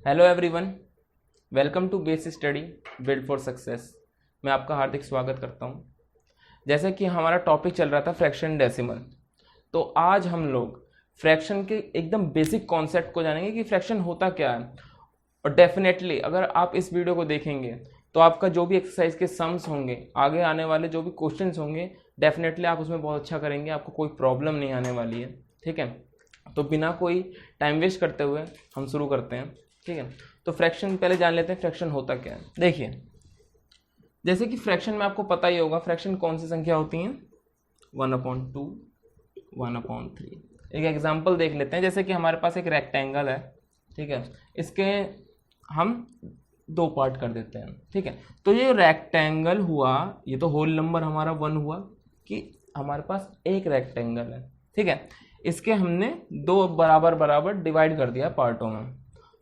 Hello everyone, welcome to base study build for success. मैं आपका हार्दिक स्वागत करता हूं। जैसे कि हमारा टॉपिक चल रहा था फ्रैक्शन डेसिमल, तो आज हम लोग फ्रैक्शन के एकदम बेसिक कॉन्सेप्ट को जानेंगे कि फ्रैक्शन होता क्या है। और डेफिनेटली अगर आप इस वीडियो को देखेंगे तो आपका जो भी एक्सरसाइज के सम्स होंगे, आगे आने वाले जो भी क्वेश्चंस होंगे, डेफिनेटली आप उसमें बहुत अच्छा करेंगे, आपको कोई प्रॉब्लम नहीं आने वाली है। ठीक है, तो बिना कोई टाइम वेस्ट करते हुए हम शुरू करते हैं। ठीक है, तो फ्रैक्शन पहले जान लेते हैं फ्रैक्शन होता क्या है। देखिए, जैसे कि फ्रैक्शन में आपको पता ही होगा फ्रैक्शन कौन सी संख्या होती हैं, 1/2, 1/3। एक एग्जांपल देख लेते हैं। जैसे कि हमारे पास एक रेक्टेंगल है, ठीक है, इसके हम दो पार्ट कर देते हैं। ठीक है, तो ये रेक्टेंगल हुआ, ये तो होल नंबर हमारा 1 हुआ कि हमारे पास एक रेक्टेंगल है। ठीक है, इसके हमने दो बराबर बराबर डिवाइड कर दिया पार्टों में,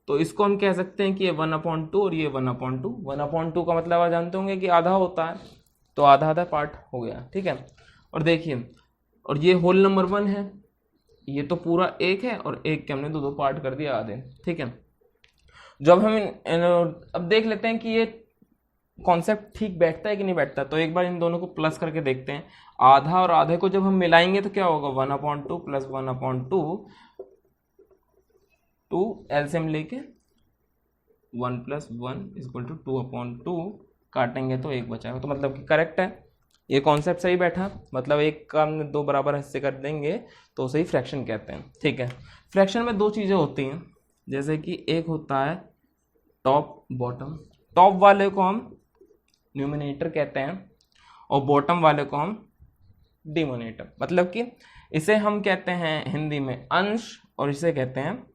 तो इसको हम कह सकते हैं कि ये 1/2 और ये 1/2। 1/2 का मतलब आप जानते होंगे कि आधा होता है, तो आधा आधा पार्ट हो गया। ठीक है, और देखिए, और ये होल नंबर 1 है, ये तो पूरा एक है और एक के हमने दो दो पार्ट कर दिया आधे। ठीक है, जब हम अब देख लेते हैं कि ये कॉन्सेप्ट ठीक बैठता है कि नहीं बैठता, तो एक बार इन दोनों को प्लस करके देखते हैं। आधा और आधे को जब हम मिलाएंगे तो क्या होगा, 1/2 प्लस 1/2, 2 एलसीएम लेके 1 + 1 = 2/2, काटेंगे तो एक बचाएगा, तो मतलब कि करेक्ट है। ये कॉन्सेप्ट सही बैठा, मतलब एक का हमने दो बराबर हिस्से कर देंगे तो उसे ही फ्रैक्शन कहते हैं। ठीक है, फ्रैक्शन में दो चीज़ें होती हैं, जैसे कि एक होता है टॉप बॉटम। टॉप वाले को हम न्यूमिनेटर कहते हैं और बॉटम वाले को हम डिनोमिनेटर, मतलब कि इसे हम कहते हैं हिंदी में अंश और इसे कहते हैं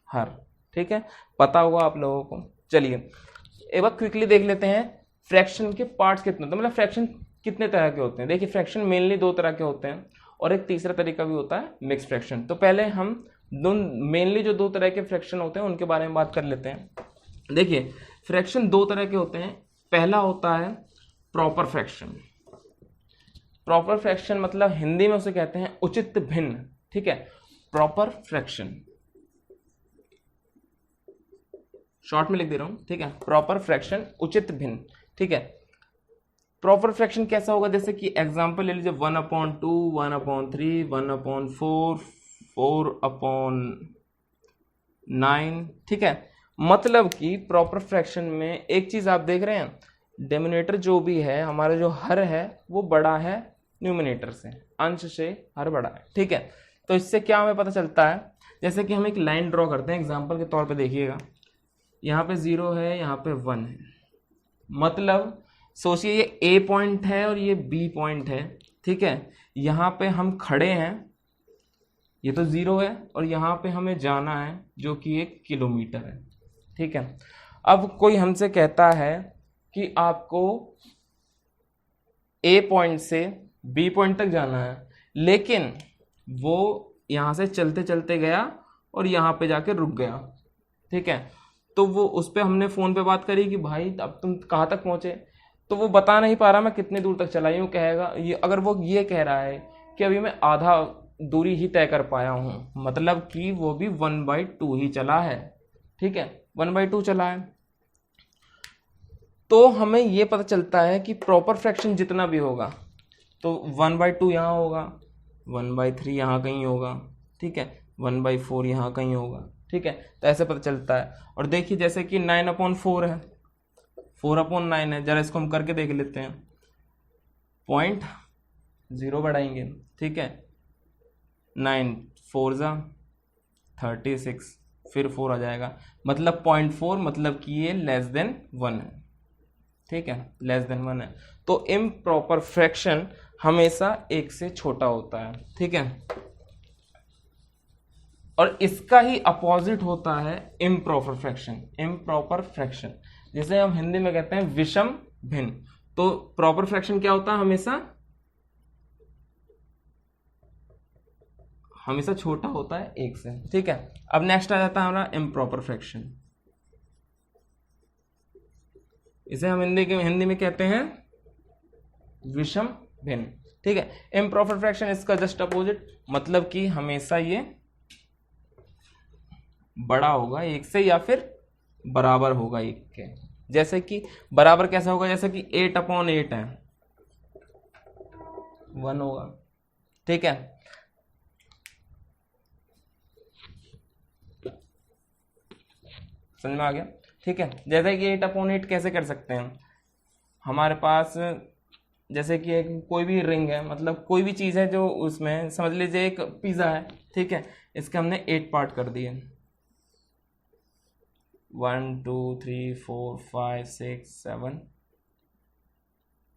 हर। ठीक है, पता होगा आप लोगों को। चलिए एक बार क्विकली देख लेते हैं फ्रैक्शन के पार्ट्स कितने होते हैं, मतलब फ्रैक्शन कितने तरह के होते हैं। देखिए, फ्रैक्शन मेनली दो तरह के होते हैं और एक तीसरा तरीका भी होता है मिक्स फ्रैक्शन। तो पहले हम मेनली जो दो तरह के फ्रैक्शन होते हैं उनके बारे में बात कर लेते हैं। देखिए, फ्रैक्शन दो तरह के होते हैं। पहला होता है प्रॉपर फ्रैक्शन। प्रॉपर फ्रैक्शन मतलब हिंदी में उसे कहते हैं उचित भिन्न। ठीक है, प्रॉपर फ्रैक्शन शॉर्ट में लिख दे रहा हूं। ठीक है, प्रॉपर फ्रैक्शन उचित भिन्न। ठीक है, प्रॉपर फ्रैक्शन कैसा होगा, जैसे कि एग्जांपल ले लीजिए 1/2, 1/3, 1/4, 4/9। ठीक है, मतलब कि प्रॉपर फ्रैक्शन में एक चीज आप देख रहे हैं, डिनोमिनेटर जो भी है हमारा, जो हर है वो बड़ा है न्यूमिनेटर से, अंश से हर बड़ा है। ठीक है, तो इससे क्या हमें पता चलता है, जैसे कि हम एक लाइन ड्रॉ करते हैं एग्जाम्पल के तौर पर। देखिएगा, यहाँ पे 0 है, यहाँ पे 1 है, मतलब सोचिए ये ए पॉइंट है और ये बी पॉइंट है। ठीक है, यहाँ पे हम खड़े हैं, ये तो 0 है और यहाँ पे हमें जाना है जो कि 1 किलोमीटर है। ठीक है, अब कोई हमसे कहता है कि आपको ए पॉइंट से बी पॉइंट तक जाना है, लेकिन वो यहाँ से चलते चलते गया और यहाँ पे जाके रुक गया। ठीक है, तो वो उस पर हमने फ़ोन पे बात करी कि भाई अब तुम कहाँ तक पहुँचे, तो वो बता नहीं पा रहा मैं कितने दूर तक चला। यूँ कहेगा ये, अगर वो ये कह रहा है कि अभी मैं आधा दूरी ही तय कर पाया हूँ, मतलब कि वो भी 1/2 ही चला है। ठीक है, 1/2 चला है, तो हमें ये पता चलता है कि प्रॉपर फ्रैक्शन जितना भी होगा, तो 1/2 यहाँ होगा, 1/3 यहाँ कहीं होगा। ठीक है, 1/4 यहाँ कहीं होगा। ठीक है, तो ऐसे पता चलता है। और देखिए, जैसे कि 9/4 है, 4/9 है, जरा इसको हम करके देख लेते हैं। 0.0 बढ़ाएंगे, ठीक है, 9 4 36, फिर 4 आ जाएगा, मतलब 0.4, मतलब कि ये <1 है। ठीक है, <1 है, तो इम्प्रॉपर फ्रैक्शन हमेशा 1 से छोटा होता है। ठीक है, और इसका ही अपोजिट होता है इम्प्रॉपर फ्रैक्शन। इम्प्रॉपर फ्रैक्शन जिसे हम हिंदी में कहते हैं विषम भिन्न। तो प्रॉपर फ्रैक्शन क्या होता है, हमेशा छोटा होता है 1 से। ठीक है, अब नेक्स्ट आ जाता है हमारा इम्प्रॉपर फ्रैक्शन। इसे हम हिंदी में कहते हैं विषम भिन्न। ठीक है, इम्प्रॉपर फ्रैक्शन इसका जस्ट अपोजिट, मतलब कि हमेशा ये बड़ा होगा 1 से या फिर बराबर होगा 1 के। जैसे कि बराबर कैसा होगा, जैसे कि 8/8 है, 1 होगा। ठीक है, समझ में आ गया। ठीक है, जैसे कि 8/8 कैसे कर सकते हैं, हमारे पास जैसे कि एक कोई भी रिंग है, मतलब कोई भी चीज़ है जो उसमें, समझ लीजिए एक पिज़्ज़ा है। ठीक है, इसके हमने 8 पार्ट कर दिए, 1 2 3 4 5 6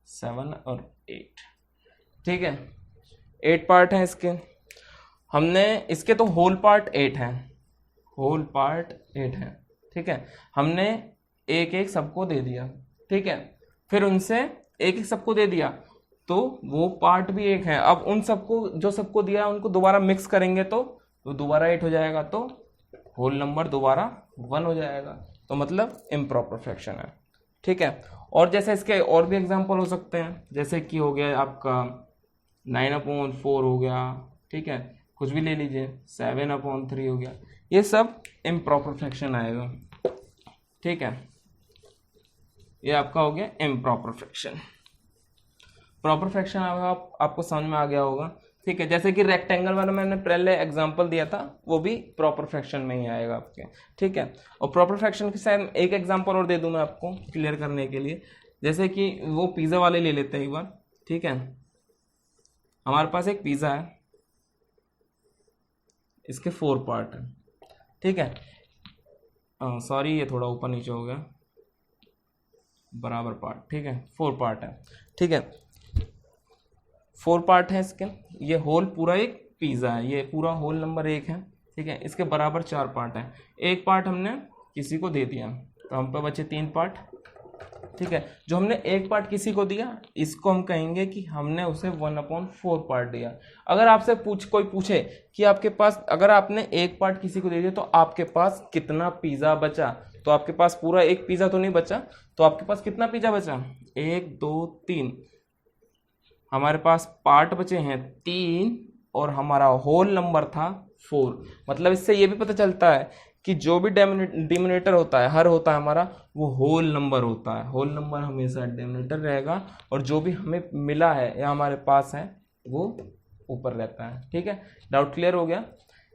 7 और 8। ठीक है, 8 पार्ट हैं इसके, हमने इसके तो होल पार्ट 8 हैं, होल पार्ट 8 हैं। ठीक है, हमने एक एक सबको दे दिया। ठीक है, फिर उनसे एक एक सबको दे दिया, तो वो पार्ट भी 1 है। अब उन सबको जो सबको दिया उनको दोबारा मिक्स करेंगे तो दोबारा 8 हो जाएगा, तो होल नंबर दोबारा 1 हो जाएगा, तो मतलब इम्प्रॉपर फ्रैक्शन है। ठीक है, और जैसे इसके और भी एग्जांपल हो सकते हैं, जैसे कि हो गया आपका 9/4 हो गया। ठीक है, कुछ भी ले लीजिए, 7/3 हो गया, ये सब इम्प्रॉपर फ्रैक्शन आएगा। ठीक है, ये आपका हो गया इम्प्रॉपर फ्रैक्शन। प्रॉपर फ्रैक्शन आपको समझ में आ गया होगा। ठीक है, जैसे कि रेक्टेंगल वाला मैंने पहले एग्जांपल दिया था, वो भी प्रॉपर फ्रैक्शन में ही आएगा आपके। ठीक है, और प्रॉपर फ्रैक्शन के साथ एक एग्जांपल और दे दूं मैं आपको क्लियर करने के लिए, जैसे कि वो पिज़्ज़ा वाले ले लेते हैं एक बार। ठीक है, हमारे पास एक पिज़्ज़ा है, इसके 4 पार्ट हैं। ठीक है, सॉरी ये थोड़ा ऊपर नीचे हो गया, बराबर पार्ट। ठीक है, 4 पार्ट है। ठीक है, 4 पार्ट है इसके, ये होल पूरा एक पिज़्ज़ा है, ये पूरा होल नंबर 1 है। ठीक है, इसके बराबर 4 पार्ट हैं, एक पार्ट हमने किसी को दे दिया, तो हम पे बचे 3 पार्ट। ठीक है, जो हमने एक पार्ट किसी को दिया, इसको हम कहेंगे कि हमने उसे 1/4 पार्ट दिया। अगर आपसे कोई पूछे कि आपके पास, अगर आपने एक पार्ट किसी को दे दिया तो आपके पास कितना पिज़्ज़ा बचा, तो आपके पास पूरा एक पिज़्ज़ा तो नहीं बचा, तो आपके पास कितना पिज़्ज़ा बचा, 1 2 3, हमारे पास पार्ट बचे हैं 3 और हमारा होल नंबर था 4। मतलब इससे ये भी पता चलता है कि जो भी डिनोमिनेटर होता है, हर होता है हमारा, वो होल नंबर होता है। होल नंबर हमेशा डिनोमिनेटर रहेगा, और जो भी हमें मिला है या हमारे पास है वो ऊपर रहता है। ठीक है, डाउट क्लियर हो गया।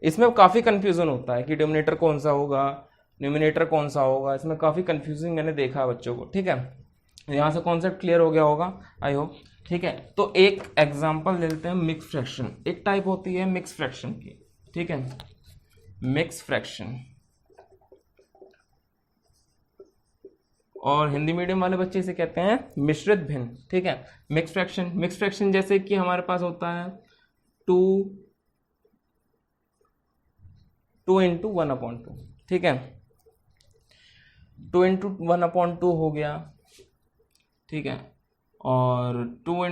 इसमें काफ़ी कन्फ्यूज़न होता है कि डिनोमिनेटर कौन सा होगा, न्यूमिनेटर कौन सा होगा, इसमें काफ़ी कन्फ्यूजिंग मैंने देखा है बच्चों को। ठीक है, यहाँ से कॉन्सेप्ट क्लियर हो गया होगा, आई होप। ठीक है, तो एक एग्जांपल ले लेते हैं, मिक्स फ्रैक्शन। एक टाइप होती है मिक्स फ्रैक्शन की। ठीक है, मिक्स फ्रैक्शन, और हिंदी मीडियम वाले बच्चे इसे कहते हैं मिश्रित भिन्न। ठीक है, मिक्स फ्रैक्शन, मिक्स फ्रैक्शन जैसे कि हमारे पास होता है 2 × 1/2। ठीक है, 2 × 1/2 हो गया। ठीक है, और 2 ×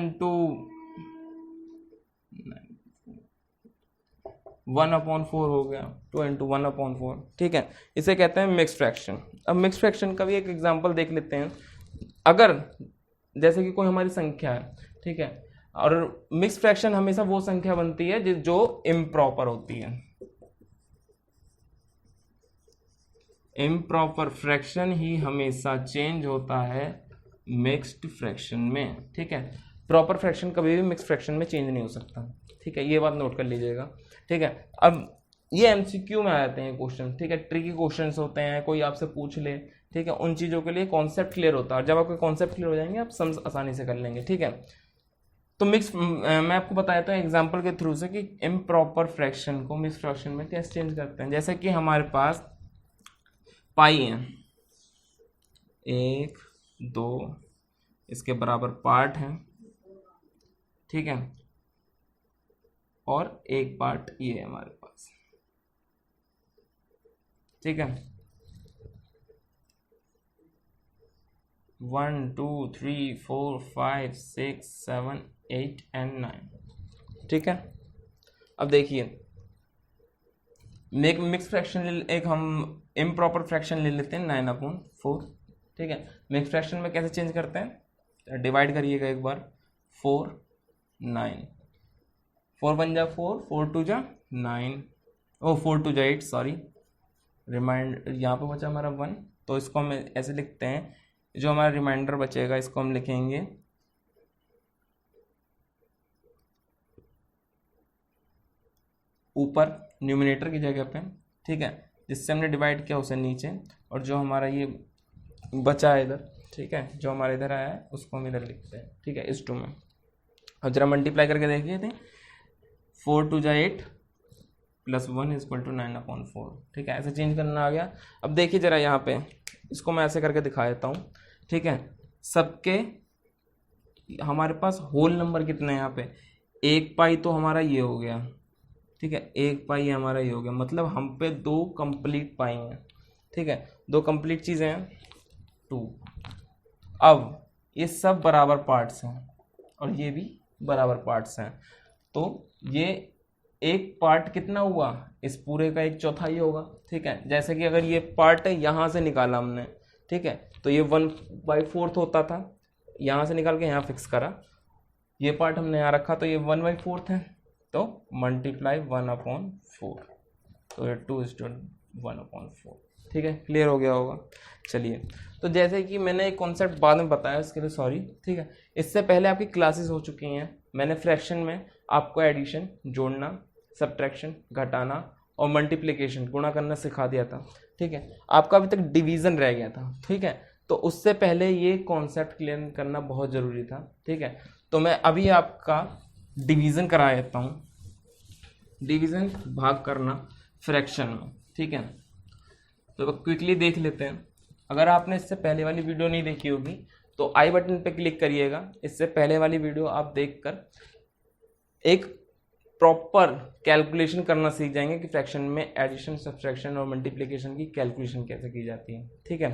1/4 हो गया, 2 × 1/4। ठीक है, इसे कहते हैं मिक्स फ्रैक्शन। अब मिक्स फ्रैक्शन का भी एक एग्जांपल देख लेते हैं। अगर जैसे कि कोई हमारी संख्या है, ठीक है, और मिक्स फ्रैक्शन हमेशा वो संख्या बनती है जो इम्प्रॉपर होती है। इम्प्रॉपर फ्रैक्शन ही हमेशा चेंज होता है मिक्स्ड फ्रैक्शन में। ठीक है, प्रॉपर फ्रैक्शन कभी भी मिक्स फ्रैक्शन में चेंज नहीं हो सकता। ठीक है, ये बात नोट कर लीजिएगा। ठीक है, अब ये एमसीक्यू में आ जाते हैं क्वेश्चन। ठीक है, ट्रिकी क्वेश्चंस होते हैं, कोई आपसे पूछ ले, ठीक है, उन चीज़ों के लिए कॉन्सेप्ट क्लियर होता है, और जब आपके कॉन्सेप्ट क्लियर हो जाएंगे आप समझ आसानी से कर लेंगे। ठीक है, तो मिक्स मैं आपको बताया था एग्जाम्पल के थ्रू से कि इम्प्रॉपर फ्रैक्शन को मिक्स फ्रैक्शन में कैसे चेंज करते हैं। जैसे कि हमारे पास पाई है, 1 2, इसके बराबर पार्ट हैं। ठीक है, और एक पार्ट ये है हमारे पास। ठीक है, 1 2 3 4 5 6 7 8 and 9। ठीक है, अब देखिए मिक्स फ्रैक्शन, एक हम इम्प्रॉपर फ्रैक्शन ले लेते हैं 9/4। ठीक है, मिक्स फ्रैक्शन में कैसे चेंज करते हैं, डिवाइड करिएगा एक बार, 4 9, 4 1 जा 4, 4 2 जा 9, 4 2 जा 8, सॉरी, रिमाइंड यहाँ पे बचा हमारा 1, तो इसको हम ऐसे लिखते हैं, जो हमारा रिमाइंडर बचेगा इसको हम लिखेंगे ऊपर न्यूमिनेटर की जगह पे, ठीक है, जिससे हमने डिवाइड किया उसे नीचे, और जो हमारा ये बचा है इधर, ठीक है, जो हमारे इधर आया है उसको हम इधर लिखते हैं, ठीक है, इस 2 में। अब जरा मल्टीप्लाई करके देखिए थे, 4 2 जा 8 प्लस 1 इज इक्वल टू 9/4, ठीक है, ऐसे चेंज करना आ गया। अब देखिए जरा यहाँ पे, इसको मैं ऐसे करके दिखा देता हूँ, ठीक है, सबके हमारे पास होल नंबर कितने हैं यहाँ पे, 1 पाई तो हमारा ये हो गया, ठीक है, 1 पाई हमारा ये हो गया, मतलब हम पे 2 कंप्लीट पाई हैं, ठीक है, 2 कंप्लीट चीज़ें हैं 2। अब ये सब बराबर पार्ट्स हैं और ये भी बराबर पार्ट्स हैं, तो ये एक पार्ट कितना हुआ, इस पूरे का 1/4 होगा, ठीक है। जैसे कि अगर ये पार्ट है यहाँ से निकाला हमने, ठीक है, तो ये 1/4 होता था, यहाँ से निकाल के यहाँ फिक्स करा, ये पार्ट हमने यहाँ रखा तो ये 1/4 है, तो मल्टीप्लाई 1/4, तो ये 2:1/4, ठीक है, क्लियर हो गया होगा। चलिए, तो जैसे कि मैंने एक कॉन्सेप्ट बाद में बताया, इसके लिए सॉरी, ठीक है, इससे पहले आपकी क्लासेस हो चुकी हैं, मैंने फ्रैक्शन में आपको एडिशन, जोड़ना, सब्ट्रैक्शन, घटाना और मल्टीप्लिकेशन, गुणा करना सिखा दिया था, ठीक है, आपका अभी तक डिवीज़न रह गया था, ठीक है, तो उससे पहले ये कॉन्सेप्ट क्लियर करना बहुत ज़रूरी था, ठीक है। तो मैं अभी आपका डिवीज़न करा देता हूँ, डिवीज़न भाग करना फ्रैक्शन में, ठीक है। तो क्विकली देख लेते हैं, अगर आपने इससे पहले वाली वीडियो नहीं देखी होगी तो आई बटन पे क्लिक करिएगा, इससे पहले वाली वीडियो आप देखकर एक प्रॉपर कैलकुलेशन करना सीख जाएंगे कि फ्रैक्शन में एडिशन, सब्ट्रैक्शन और मल्टीप्लिकेशन की कैलकुलेशन कैसे की जाती है, ठीक है।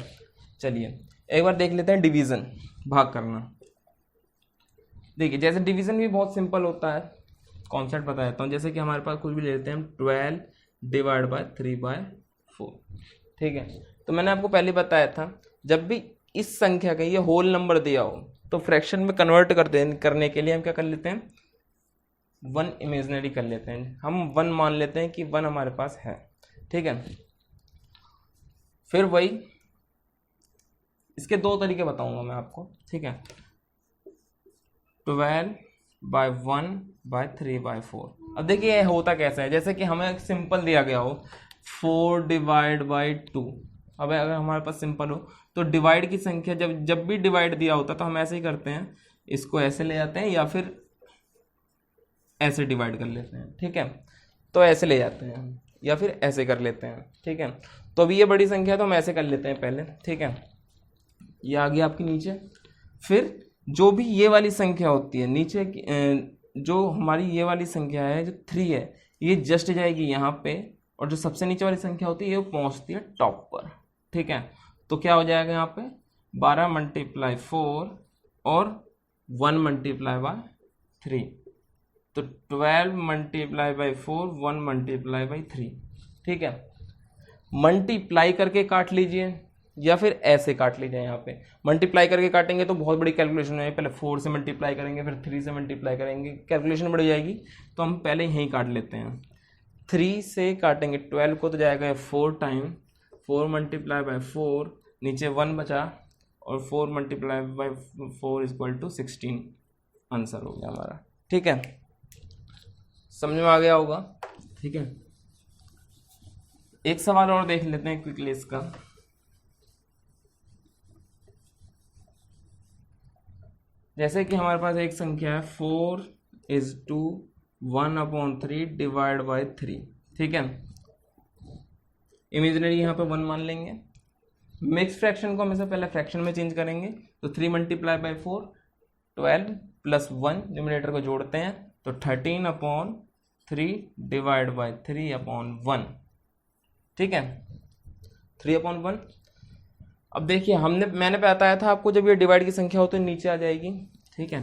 चलिए एक बार देख लेते हैं डिवीज़न भाग करना। देखिए जैसे डिवीज़न भी बहुत सिंपल होता है, कॉन्सेप्ट बता देता हूँ। जैसे कि हमारे पास कुछ भी ले लेते हैं हम, 12 डिवाइड बाय 3/4, ठीक है। तो मैंने आपको पहले बताया था, जब भी इस संख्या का ये होल नंबर दिया हो तो फ्रैक्शन में कन्वर्ट करने के लिए हम क्या कर लेते हैं, 1 इमेजिनरी कर लेते हैं, हम 1 मान लेते हैं कि 1 हमारे पास है, ठीक है। फिर वही इसके 2 तरीके बताऊंगा मैं आपको, ठीक है। 12/1/3/4। अब देखिए होता कैसा है, जैसे कि हमें सिंपल दिया गया हो 4 डिवाइड बाई 2। अब अगर हमारे पास सिंपल हो तो डिवाइड की संख्या जब भी डिवाइड दिया होता तो हम ऐसे ही करते हैं, इसको ऐसे ले जाते हैं या फिर ऐसे डिवाइड कर लेते हैं, ठीक है। तो ऐसे ले जाते हैं या फिर ऐसे कर लेते हैं, ठीक है। तो अभी ये बड़ी संख्या है तो हम ऐसे कर लेते हैं पहले, ठीक है। ये आ गया आपके नीचे। फिर जो भी ये वाली संख्या होती है नीचे की, जो हमारी ये वाली संख्या है जो 3 है, ये जस्ट जाएगी यहाँ पे, और जो सबसे नीचे वाली संख्या होती है वो पहुँचती है टॉप पर, ठीक है। तो क्या हो जाएगा यहाँ पे 12 × 4 और 1 × 3, तो 12 × 4 1 × 3, ठीक है। मल्टीप्लाई करके काट लीजिए या फिर ऐसे काट लीजिए। यहाँ पे मल्टीप्लाई करके काटेंगे तो बहुत बड़ी कैलकुलेशन है, पहले 4 से मल्टीप्लाई करेंगे फिर 3 से मल्टीप्लाई करेंगे, कैलकुलेशन बढ़ जाएगी, तो हम पहले यहीं काट लेते हैं। 3 से काटेंगे 12 को तो जाएगा 4 टाइम, 4 × 4, नीचे 1 बचा और 4 × 4 = 16, आंसर हो गया हमारा, ठीक है। समझ में आ गया होगा, ठीक है। एक सवाल और देख लेते हैं क्विकली इसका। जैसे कि हमारे पास एक संख्या है 4:1/3 डिवाइड बाय 3, ठीक है। इमेजिनरी यहाँ पे 1 मान लेंगे। मिक्स फ्रैक्शन को हमेशा पहले फ्रैक्शन में चेंज करेंगे, तो 3 × 4 12 + 1 न्यूमरेटर को जोड़ते हैं तो 13/3 डिवाइड बाय 3/1, ठीक है, 3/1। अब देखिए मैंने बताया था आपको जब ये डिवाइड की संख्या हो तो नीचे आ जाएगी, ठीक है।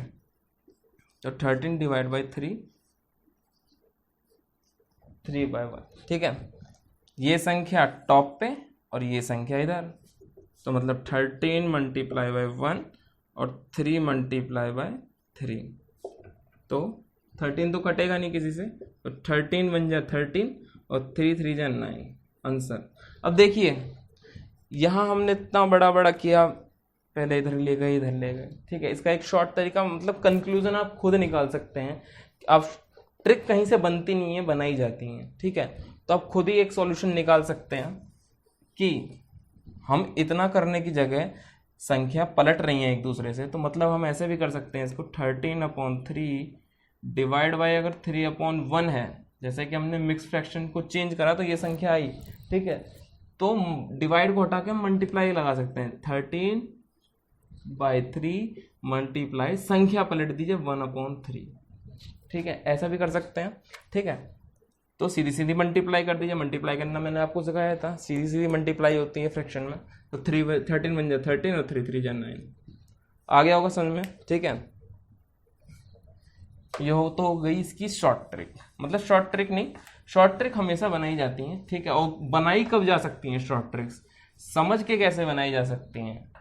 तो 13 डिवाइड बाई 3/1, ठीक है। ये संख्या टॉप पे और ये संख्या इधर, तो मतलब 13 × 1 और 3 × 3, तो 13 तो कटेगा नहीं किसी से, तो 13 × 1 = 13 और 3 × 3 = 9, आंसर। अब देखिए यहाँ हमने इतना बड़ा बड़ा किया, पहले इधर ले गए इधर ले गए, ठीक है। इसका एक शॉर्ट तरीका, मतलब कंक्लूजन आप खुद निकाल सकते हैं। अब ट्रिक कहीं से बनती नहीं है, बनाई जाती है, ठीक है। तो आप खुद ही एक सॉल्यूशन निकाल सकते हैं कि हम इतना करने की जगह संख्या पलट रही है एक दूसरे से, तो मतलब हम ऐसे भी कर सकते हैं इसको 13/3 डिवाइड बाई अगर 3/1 है, जैसे कि हमने मिक्स फ्रैक्शन को चेंज करा तो ये संख्या आई, ठीक है। तो डिवाइड को हटा के हम मल्टीप्लाई लगा सकते हैं, 13/3 मल्टीप्लाई संख्या पलट दीजिए 1/3, ठीक है। ऐसा भी कर सकते हैं, ठीक है। तो सीधी सीधी मल्टीप्लाई कर दीजिए, मल्टीप्लाई करना मैंने आपको सिखाया था, सीधी सीधी मल्टीप्लाई होती है फ्रैक्शन में। तो 13 बन जाए 13 और 3 3 जा 9, आ गया होगा समझ में, ठीक है। ये हो तो हो गई इसकी शॉर्ट ट्रिक, मतलब शॉर्ट ट्रिक नहीं, शॉर्ट ट्रिक हमेशा बनाई जाती हैं, ठीक है। और बनाई कब जा सकती हैं शॉर्ट ट्रिक्स, समझ के कैसे बनाई जा सकती हैं,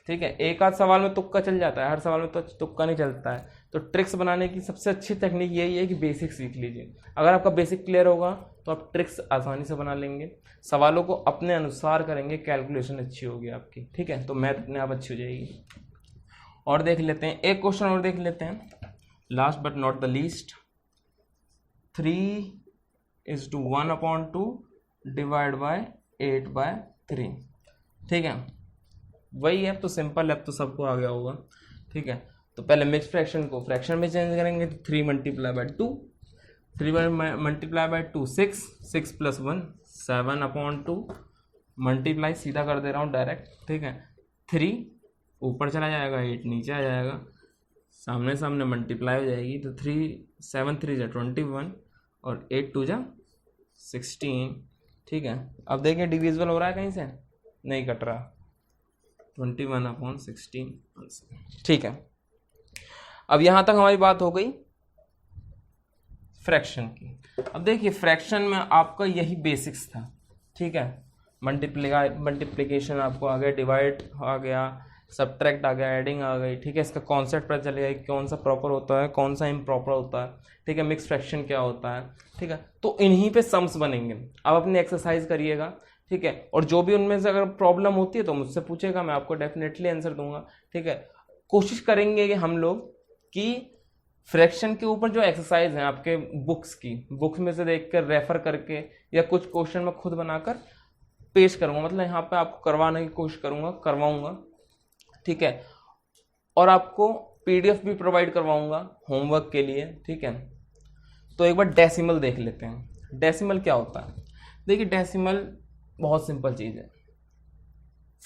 ठीक है। एक आध सवाल में तुक्का चल जाता है, हर सवाल में तो तुक्का नहीं चलता है। तो ट्रिक्स बनाने की सबसे अच्छी टेक्निक यही है कि बेसिक सीख लीजिए। अगर आपका बेसिक क्लियर होगा तो आप ट्रिक्स आसानी से बना लेंगे, सवालों को अपने अनुसार करेंगे, कैलकुलेशन अच्छी होगी आपकी, ठीक है। तो मैथ अपने आप अच्छी हो जाएगी। और देख लेते हैं, एक क्वेश्चन और देख लेते हैं, last but not the least. 3:1/2 divide by 8/3, ठीक है। वही है, तो सिंपल है, तो सबको आ गया होगा, ठीक है। तो पहले मिक्स फ्रैक्शन को फ्रैक्शन में चेंज करेंगे, तो 3 × 2, 3 × 2 6, 6 + 1 7/2 मल्टीप्लाई, सीधा कर दे रहा हूँ डायरेक्ट, ठीक है। 3 ऊपर चला जाएगा, 8 नीचे आ जाएगा, सामने सामने मल्टीप्लाई हो जाएगी। तो 7 3 = 21 और 8 2 = 16, ठीक है। अब देखिए डिविजिबल हो रहा है कहीं से, नहीं कट रहा, 21/16, ठीक है। अब यहां तक हमारी बात हो गई फ्रैक्शन की। अब देखिए फ्रैक्शन में आपका यही बेसिक्स था, ठीक है। मल्टीप्लिकेशन आपको आ गया, डिवाइड आ गया, सब्ट्रैक्ट आ गया, एडिंग आ गई, ठीक है। इसका कॉन्सेप्ट पता चलेगा कौन सा प्रॉपर होता है, कौन सा इम्प्रॉपर होता है, ठीक है। मिक्स फ्रैक्शन क्या होता है, ठीक है। तो इन्हीं पे सम्स बनेंगे। अब अपनी एक्सरसाइज करिएगा, ठीक है। और जो भी उनमें से अगर प्रॉब्लम होती है तो मुझसे पूछेगा, मैं आपको डेफिनेटली आंसर दूंगा, ठीक है। कोशिश करेंगे कि हम लोग कि फ्रैक्शन के ऊपर जो एक्सरसाइज है आपके बुक्स में से देख कर, रेफर करके, या कुछ क्वेश्चन में खुद बनाकर पेश करूंगा, मतलब यहाँ पे आपको करवाने की कोशिश करवाऊंगा, ठीक है। और आपको पीडीएफ भी प्रोवाइड करवाऊंगा होमवर्क के लिए, ठीक है। तो एक बार डेसिमल देख लेते हैं। डेसिमल क्या होता है, देखिए डेसिमल बहुत सिंपल चीज है।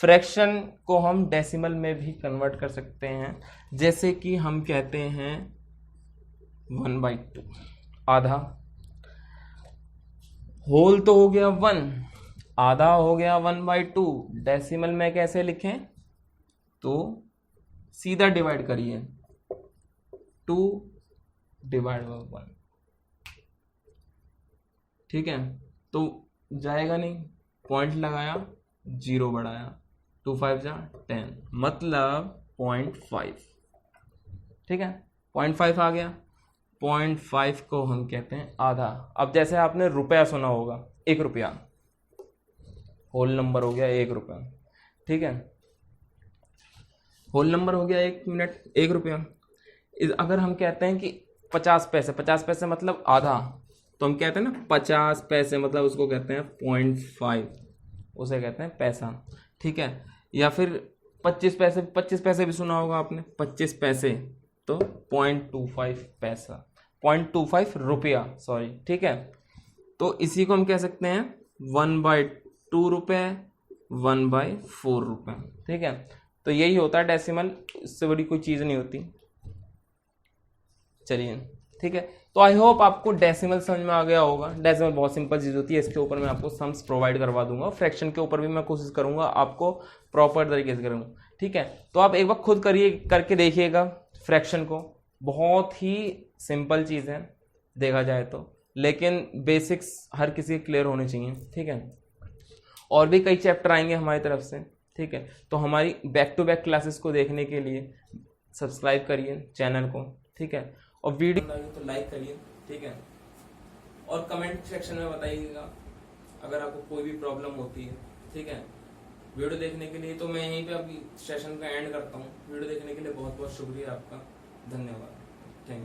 फ्रैक्शन को हम डेसिमल में भी कन्वर्ट कर सकते हैं, जैसे कि हम कहते हैं 1/2, आधा, होल तो हो गया 1, आधा हो गया 1/2। डेसिमल में कैसे लिखें, तो सीधा डिवाइड करिए, 2 / 1, ठीक है। तो जाएगा नहीं, पॉइंट लगाया, 0 बढ़ाया, 2 5 = 10, मतलब 0.5, ठीक है। 0.5 आ गया, 0.5 को हम कहते हैं आधा। अब जैसे आपने रुपया सुना होगा, 1 रुपया, होल नंबर हो गया 1 रुपया, ठीक है। होल नंबर हो गया 1 रुपया। अगर हम कहते हैं कि 50 पैसे, 50 पैसे मतलब आधा, तो हम कहते हैं ना 50 पैसे मतलब उसको कहते हैं 0.5, उसे कहते हैं पैसा, ठीक है। या फिर 25 पैसे, 25 पैसे भी सुना होगा आपने, 25 पैसे तो 0.25 पैसा, 0.25 रुपया, सॉरी, ठीक है। तो इसी को हम कह सकते हैं 1/2 रुपये, 1/4 रुपये, ठीक है। तो यही होता है डेसिमल, इससे बड़ी कोई चीज़ नहीं होती। चलिए, ठीक है। तो आई होप आपको डेसिमल समझ में आ गया होगा। डेसिमल बहुत सिंपल चीज़ होती है, इसके ऊपर मैं आपको सम्स प्रोवाइड करवा दूंगा। फ्रैक्शन के ऊपर भी मैं कोशिश करूंगा आपको प्रॉपर तरीके से करूंगा, ठीक है। तो आप एक बार खुद करके देखिएगा फ्रैक्शन को, बहुत ही सिंपल चीज़ है देखा जाए तो, लेकिन बेसिक्स हर किसी के क्लियर होने चाहिए, ठीक है। और भी कई चैप्टर आएंगे हमारी तरफ से, ठीक है। तो हमारी बैक टू बैक क्लासेस को देखने के लिए सब्सक्राइब करिए चैनल को, ठीक है। और वीडियो तो लाइक करिए, ठीक है। और कमेंट सेक्शन में बताइएगा अगर आपको कोई भी प्रॉब्लम होती है, ठीक है। वीडियो देखने के लिए तो मैं यहीं पे अभी सेशन का एंड करता हूँ। वीडियो देखने के लिए बहुत बहुत शुक्रिया आपका, धन्यवाद।